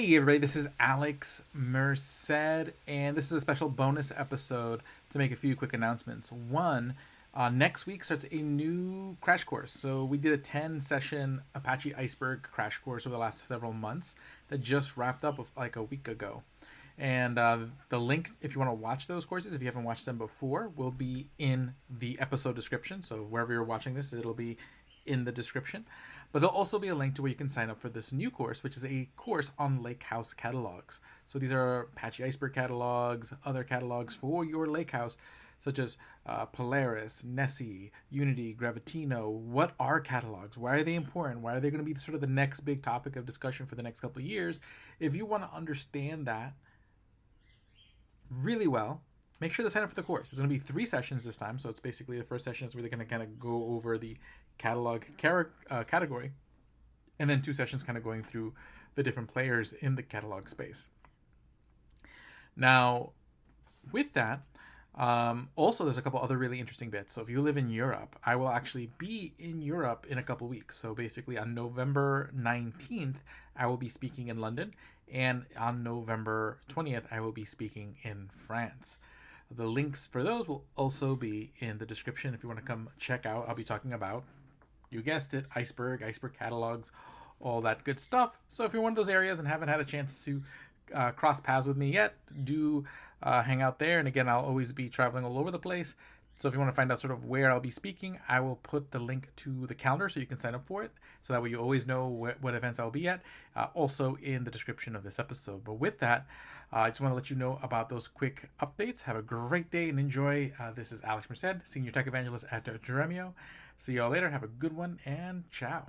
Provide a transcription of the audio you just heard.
Hey everybody, this is Alex Merced, and this is a special bonus episode to make a few quick announcements. One, next week starts a new crash course. So we did a 10-session Apache Iceberg crash course over the last several months that just wrapped up like a week ago. And the link, if you want to watch those courses, if you haven't watched them before, will be in the episode description. So wherever you're watching this, it'll be in the description. But there'll also be a link to where you can sign up for this new course, which is a course on Lakehouse catalogs. So these are Apache Iceberg catalogs, other catalogs for your Lakehouse, such as Polaris, Nessie, Unity, Gravitino. What are catalogs? Why are they important? Why are they going to be sort of the next big topic of discussion for the next couple of years? If you want to understand that really well, make sure to sign up for the course. It's going to be 3 sessions this time. So it's basically the first session is where they're going to kind of go over the catalog category, and then 2 sessions kind of going through the different players in the catalog space. Now, with that, also there's a couple other really interesting bits. So if you live in Europe, I will actually be in Europe in a couple weeks. So basically on November 19th, I will be speaking in London, and on November 20th, I will be speaking in France. The links for those will also be in the description if you want to come check out. I'll be talking about, you guessed it, Iceberg catalogs, all that good stuff. So if you're one of those areas and haven't had a chance to cross paths with me yet, do hang out there. And again, I'll always be traveling all over the place. So if you want to find out sort of where I'll be speaking, I will put the link to the calendar so you can sign up for it. So that way you always know what events I'll be at, also in the description of this episode. But with that, I just want to let you know about those quick updates. Have a great day and enjoy. This is Alex Merced, Senior Tech Evangelist at Dremio. See you all later. Have a good one and ciao.